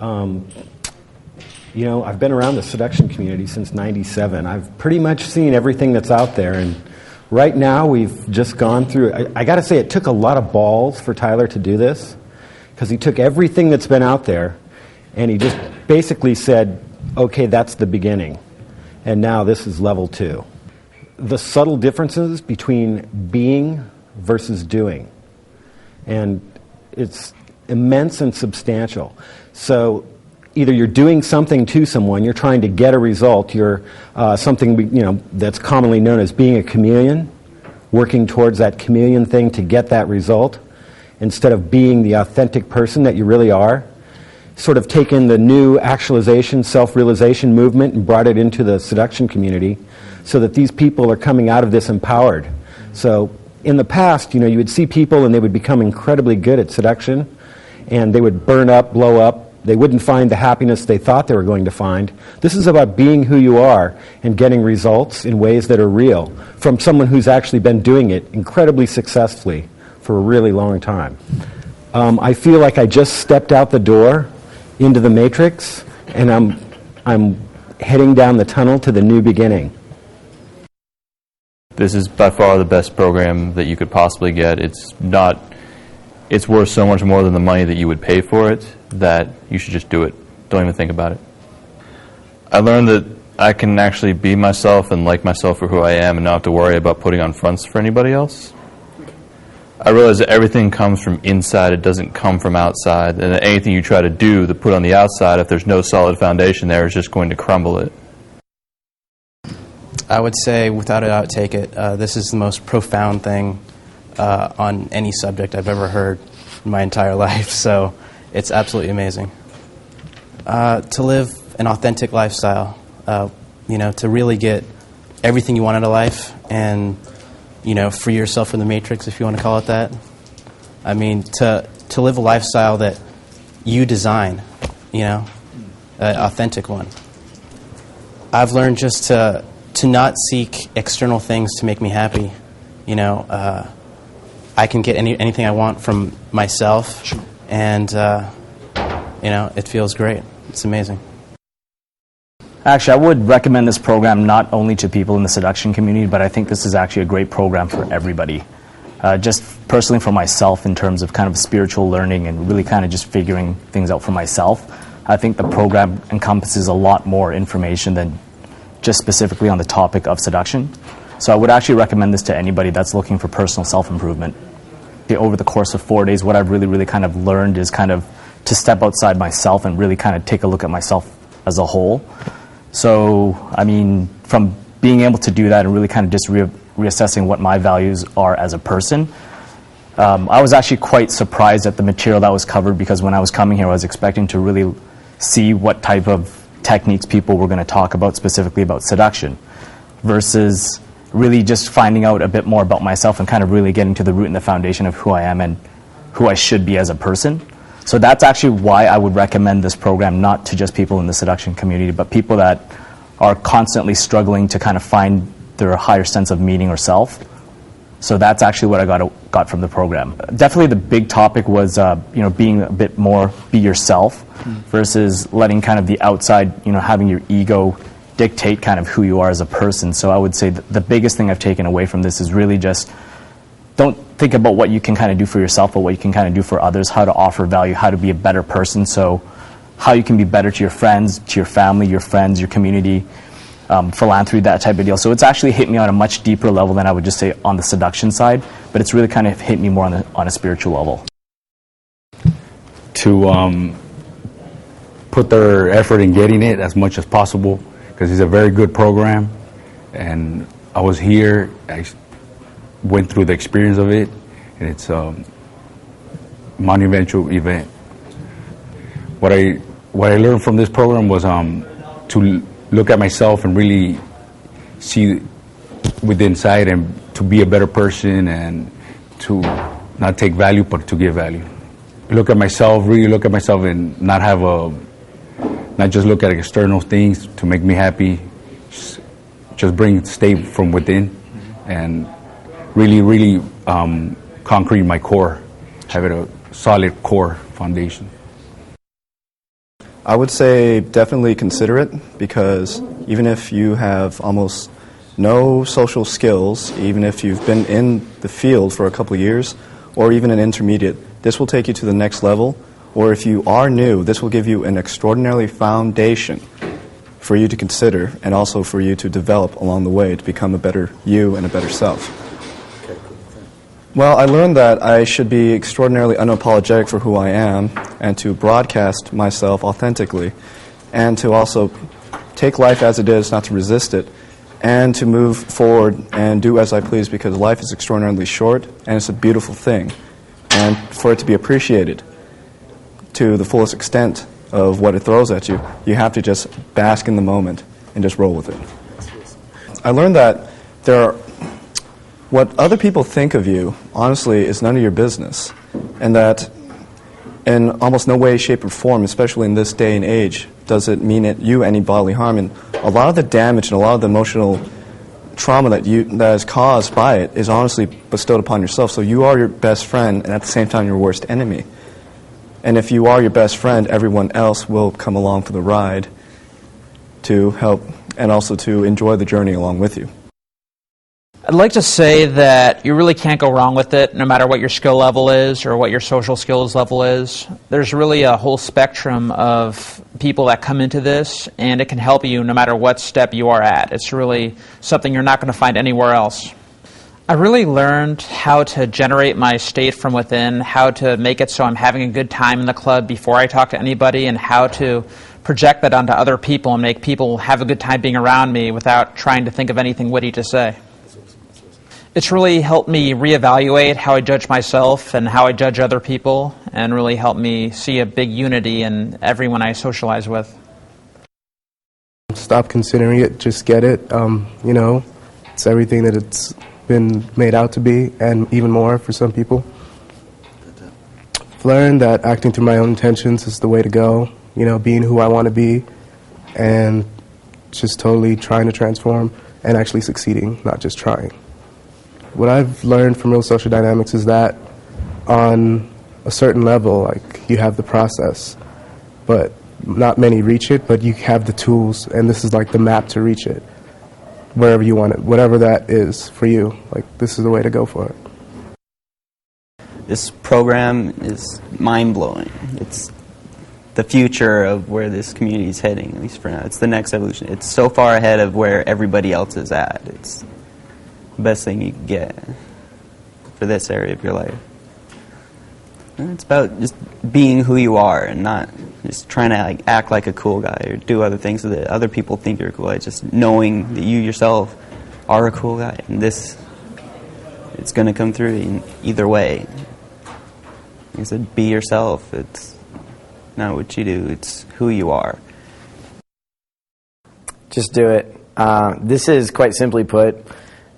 You know, I've been around the seduction community since '97. I've pretty much seen everything that's out there, and right now we've just gone through, I got to say, it took a lot of balls for Tyler to do this, because he took everything that's been out there, and he just basically said, okay, that's the beginning, and now this is level 2. The subtle differences between being versus doing, and it's immense and substantial. So either you're doing something to someone, you're trying to get a result, you're something that's commonly known as being a chameleon, working towards that chameleon thing to get that result, instead of being the authentic person that you really are. Sort of taken the new actualization, self-realization movement and brought it into the seduction community so that these people are coming out of this empowered. So in the past, you would see people and they would become incredibly good at seduction, and they would burn up, blow up. They wouldn't find the happiness they thought they were going to find. This is about being who you are and getting results in ways that are real from someone who's actually been doing it incredibly successfully for a really long time. I feel like I just stepped out the door into the matrix, and I'm heading down the tunnel to the new beginning. This is by far the best program that you could possibly get. It's worth so much more than the money that you would pay for it that you should just do it. Don't even think about it. I learned that I can actually be myself and like myself for who I am and not have to worry about putting on fronts for anybody else. I realized that everything comes from inside, it doesn't come from outside, and that anything you try to do to put on the outside, if there's no solid foundation there, is just going to crumble it. I would say, without a doubt, take it. This is the most profound thing on any subject I've ever heard in my entire life, so it's absolutely amazing. To live an authentic lifestyle, to really get everything you want out of life and, free yourself from the matrix, if you want to call it that. I mean, to live a lifestyle that you design, an authentic one. I've learned just to not seek external things to make me happy. I can get anything I want from myself, and it feels great. It's amazing. Actually, I would recommend this program not only to people in the seduction community, but I think this is actually a great program for everybody. Just personally for myself, in terms of kind of spiritual learning and really kind of just figuring things out for myself, I think the program encompasses a lot more information than just specifically on the topic of seduction. So I would actually recommend this to anybody that's looking for personal self-improvement. Over the course of 4 days, what I've really kind of learned is kind of to step outside myself and really kind of take a look at myself as a whole. So, I mean, from being able to do that and really kind of just reassessing what my values are as a person, I was actually quite surprised at the material that was covered, because when I was coming here, I was expecting to really see what type of techniques people were going to talk about, specifically about seduction, versus really just finding out a bit more about myself and kind of really getting to the root and the foundation of who I am and who I should be as a person. So that's actually why I would recommend this program, not to just people in the seduction community, but people that are constantly struggling to kind of find their higher sense of meaning or self. So that's actually what I got from the program. Definitely the big topic was being a bit more be yourself versus letting kind of the outside, having your ego dictate kind of who you are as a person. So I would say the biggest thing I've taken away from this is really just don't think about what you can kind of do for yourself, but what you can kind of do for others, how to offer value, how to be a better person, so how you can be better to your friends, to your family, your friends, your community, philanthropy, that type of deal. So it's actually hit me on a much deeper level than I would just say on the seduction side, but it's really kind of hit me more on a spiritual level. To put their effort in getting it as much as possible, because it's a very good program, and I was here, I went through the experience of it, and it's a monumental event. What I learned from this program was to look at myself and really see within inside, and to be a better person, and to not take value but to give value. Look at myself, really look at myself, and not just look at external things to make me happy. Just stay from within, and really concrete my core, have it a solid core foundation. I would say definitely consider it, because even if you have almost no social skills, even if you've been in the field for a couple of years, or even an intermediate, this will take you to the next level. Or if you are new, this will give you an extraordinary foundation for you to consider, and also for you to develop along the way to become a better you and a better self. Well, I learned that I should be extraordinarily unapologetic for who I am, and to broadcast myself authentically, and to also take life as it is, not to resist it, and to move forward and do as I please, because life is extraordinarily short, and it's a beautiful thing. And for it to be appreciated to the fullest extent of what it throws at you, you have to just bask in the moment and just roll with it. I learned that what other people think of you, honestly, is none of your business, and that in almost no way, shape, or form, especially in this day and age, does it mean you any bodily harm. And a lot of the damage and a lot of the emotional trauma that is caused by it is honestly bestowed upon yourself. So you are your best friend, and at the same time your worst enemy. And if you are your best friend, everyone else will come along for the ride to help and also to enjoy the journey along with you. I'd like to say that you really can't go wrong with it, no matter what your skill level is or what your social skills level is. There's really a whole spectrum of people that come into this, and it can help you no matter what step you are at. It's really something you're not going to find anywhere else. I really learned how to generate my state from within, how to make it so I'm having a good time in the club before I talk to anybody, and how to project that onto other people and make people have a good time being around me without trying to think of anything witty to say. It's really helped me reevaluate how I judge myself and how I judge other people, and really helped me see a big unity in everyone I socialize with. Stop considering it, just get it. It's everything that it's been made out to be, and even more for some people. I've learned that acting through my own intentions is the way to go, being who I want to be, and just totally trying to transform and actually succeeding, not just trying. What I've learned from Real Social Dynamics is that on a certain level, you have the process, but not many reach it, but you have the tools, and this is the map to reach it, wherever you want it, whatever that is for you. This is the way to go for it. This program is mind-blowing. It's the future of where this community is heading, at least for now. It's the next evolution. It's so far ahead of where everybody else is at. It's the best thing you can get for this area of your life. And it's about just being who you are and not just trying to act like a cool guy or do other things so that other people think you're a cool guy. Just knowing that you yourself are a cool guy, and it's going to come through in either way. Like I said, be yourself. It's not what you do, it's who you are. Just do it. This is, quite simply put,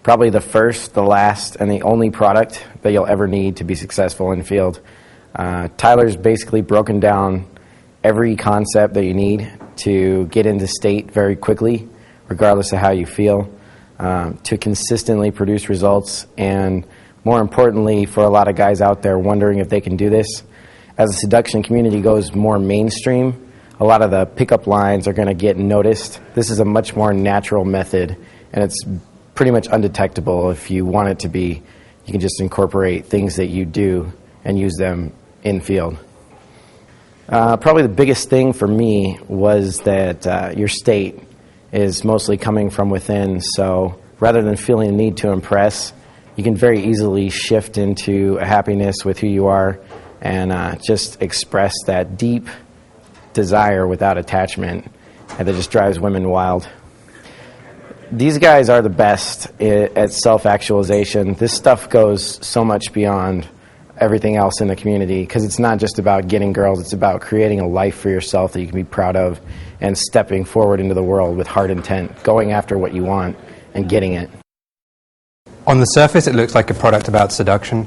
probably the first, the last, and the only product that you'll ever need to be successful in field. Tyler's basically broken down every concept that you need to get into state very quickly, regardless of how you feel, to consistently produce results, and more importantly, for a lot of guys out there wondering if they can do this, as the seduction community goes more mainstream, a lot of the pickup lines are going to get noticed. This is a much more natural method, and it's pretty much undetectable. If you want it to be, you can just incorporate things that you do and use them in field. Probably the biggest thing for me was that your state is mostly coming from within, so rather than feeling the need to impress, you can very easily shift into a happiness with who you are and just express that deep desire without attachment, and that just drives women wild. These guys are the best at self-actualization. This stuff goes so much beyond everything else in the community, because it's not just about getting girls, it's about creating a life for yourself that you can be proud of and stepping forward into the world with hard intent, going after what you want and getting it. On the surface it looks like a product about seduction,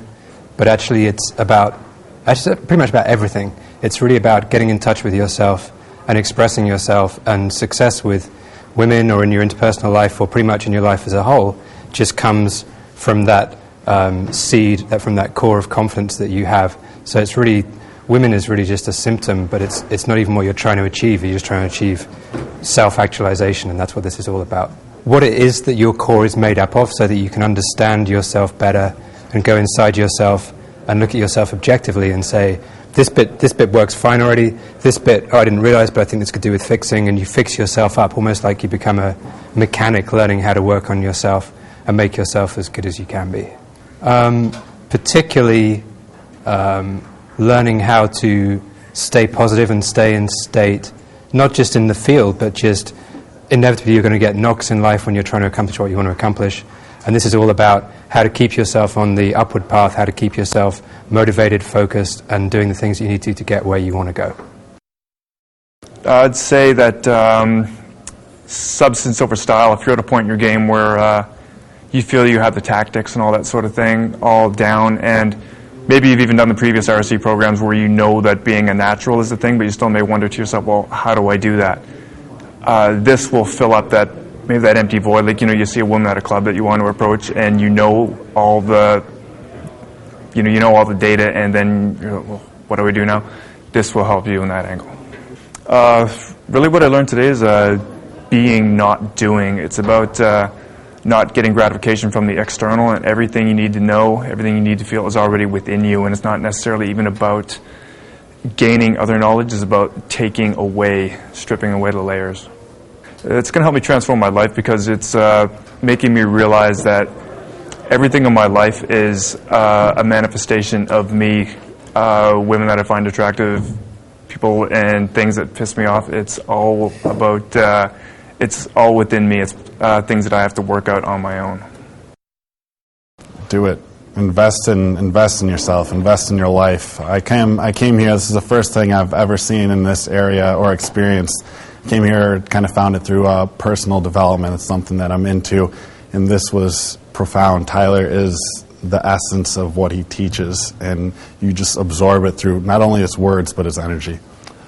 but actually it's pretty much about everything. It's really about getting in touch with yourself and expressing yourself, and success with women or in your interpersonal life or pretty much in your life as a whole just comes from that seed, from that core of confidence that you have. So it's really women is really just a symptom, but it's not even what you're trying to achieve. You're just trying to achieve self-actualization, and that's what this is all about. What it is that your core is made up of, so that you can understand yourself better and go inside yourself and look at yourself objectively and say, this bit works fine already, this bit, oh, I didn't realize, but I think this could do with fixing, and you fix yourself up almost like you become a mechanic learning how to work on yourself and make yourself as good as you can be. Particularly learning how to stay positive and stay in state, not just in the field, but just inevitably you're going to get knocks in life when you're trying to accomplish what you want to accomplish. And this is all about how to keep yourself on the upward path, how to keep yourself motivated, focused, and doing the things you need to get where you want to go. I'd say that substance over style, if you're at a point in your game where you feel you have the tactics and all that sort of thing all down, and maybe you've even done the previous RC programs where you know that being a natural is the thing, but you still may wonder to yourself, well, how do I do that? This will fill up that empty void. Like, you see a woman at a club that you want to approach, and you know all the data, and then you're like, well, what do we do now? This will help you in that angle. Really what I learned today is being, not doing. It's about not getting gratification from the external, and everything you need to know, everything you need to feel is already within you, and it's not necessarily even about gaining other knowledge. It's about taking away, stripping away the layers. It's going to help me transform my life because it's making me realize that everything in my life is a manifestation of me, women that I find attractive, people and things that piss me off. It's all about, it's all within me. It's things that I have to work out on my own. Do it. Invest in yourself. Invest in your life. I came here. This is the first thing I've ever seen in this area or experienced. Came here, kind of found it through personal development. It's something that I'm into, and this was profound. Tyler is the essence of what he teaches, and you just absorb it through not only his words but his energy.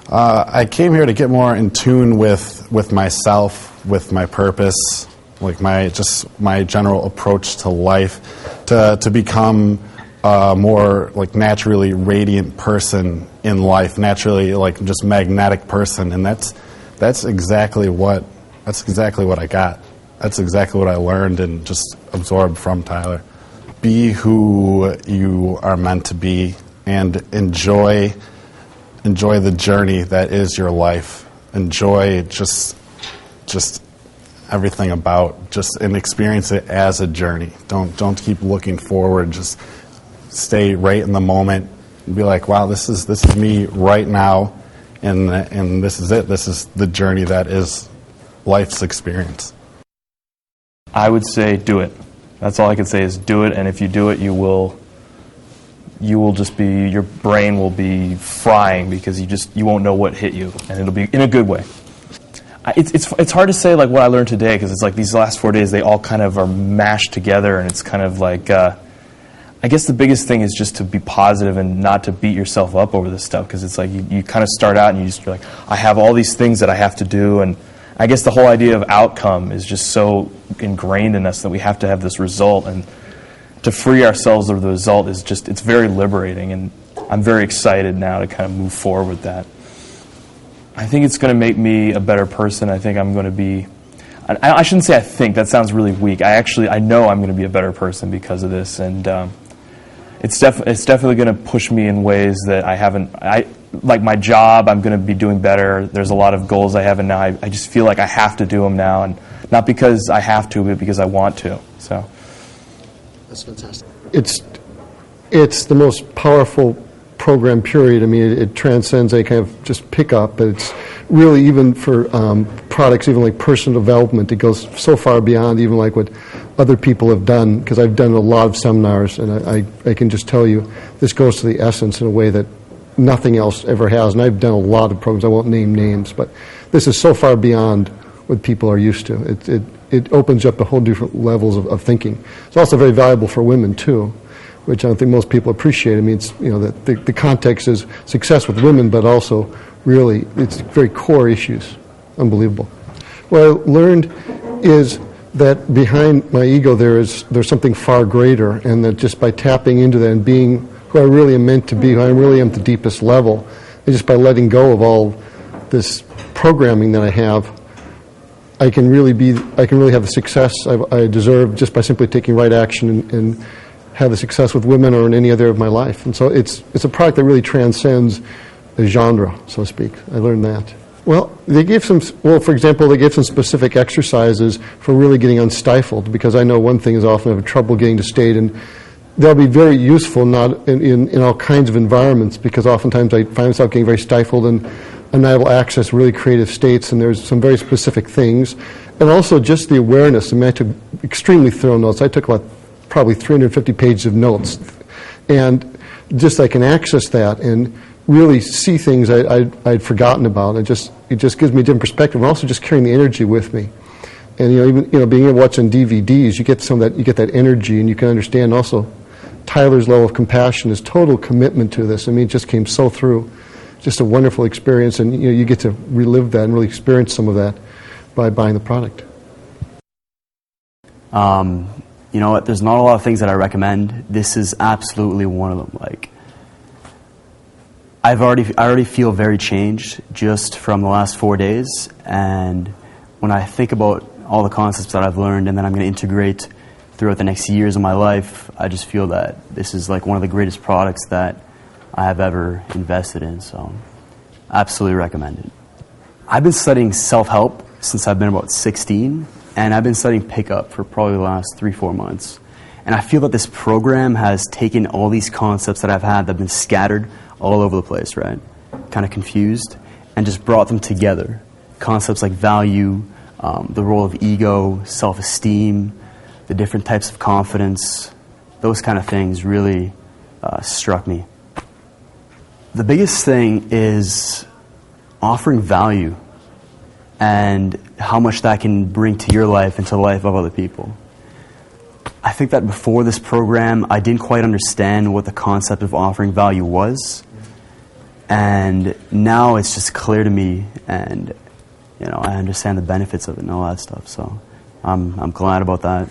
I came here to get more in tune with myself, with my purpose, like my general approach to life, to become a more like naturally radiant person in life, naturally like just magnetic person, and that's exactly what I got. That's exactly what I learned and just absorbed from Tyler. Be who you are meant to be and enjoy the journey that is your life. Enjoy just everything about just and experience it as a journey. Don't keep looking forward. Just stay right in the moment and be like, wow, this is me right now. And this is it. This is the journey that is life's experience. I would say do it. That's all I can say is do it. And if you do it, you will just be, your brain will be frying because you won't know what hit you, and it'll be in a good way. It's hard to say like what I learned today because it's like these last 4 days they all kind of are mashed together, and it's kind of like. I guess the biggest thing is just to be positive and not to beat yourself up over this stuff, because it's like you kind of start out and you're like, I have all these things that I have to do, and I guess the whole idea of outcome is just so ingrained in us that we have to have this result, and to free ourselves of the result is just, it's very liberating, and I'm very excited now to kind of move forward with that. I think it's going to make me a better person. I think I'm going to be, I shouldn't say I think, that sounds really weak. I know I'm going to be a better person because of this, and it's definitely going to push me in ways that I haven't. Like my job, I'm going to be doing better. There's a lot of goals I have, and now I just feel like I have to do them now, and not because I have to, but because I want to. So that's fantastic. It's the most powerful program, period. I mean, it transcends a kind of just pickup, but it's really, even for products, even like personal development, it goes so far beyond even like what other people have done, because I've done a lot of seminars, and I can just tell you this goes to the essence in a way that nothing else ever has. And I've done a lot of programs. I won't name names, but this is so far beyond what people are used to. It opens up a whole different levels of thinking. It's also very valuable for women too, which I don't think most people appreciate. I mean, it's, that the context is success with women, but also really it's very core issues. Unbelievable. What I learned is that behind my ego there's something far greater, and that just by tapping into that and being who I really am meant to be, who I really am at the deepest level. And just by letting go of all this programming that I have, I can really have the success I deserve just by simply taking right action and have the success with women or in any other of my life. And so it's a product that really transcends the genre, so to speak. I learned that. Well, for example, they gave some specific exercises for really getting unstifled, because I know one thing is often I have trouble getting to state, and they'll be very useful not in all kinds of environments, because oftentimes I find myself getting very stifled and I'm not able to access really creative states, and there's some very specific things. And also just the awareness. I mean, I took extremely thorough notes. I took probably 350 pages of notes. And just I can access that and really see things I'd forgotten about. It just gives me a different perspective, and also just carrying the energy with me. And even being able to watch on DVDs, you get that energy, and you can understand also Tyler's level of compassion, his total commitment to this. I mean, it just came so through. Just a wonderful experience, and you get to relive that and really experience some of that by buying the product. You know what? There's not a lot of things that I recommend. This is absolutely one of them. Like, I already feel very changed just from the last 4 days, and when I think about all the concepts that I've learned and that I'm going to integrate throughout the next years of my life, I just feel that this is like one of the greatest products that I have ever invested in. So, absolutely recommend it. I've been studying self-help since I've been about 16, and I've been studying pickup for probably the last 3-4 months. And I feel that this program has taken all these concepts that I've had that have been scattered all over the place, right? Kind of confused, and just brought them together. Concepts like value, the role of ego, self-esteem, the different types of confidence, those kind of things really struck me. The biggest thing is offering value and how much that can bring to your life and to the life of other people. I think that before this program, I didn't quite understand what the concept of offering value was. And now it's just clear to me, and I understand the benefits of it and all that stuff. So I'm glad about that.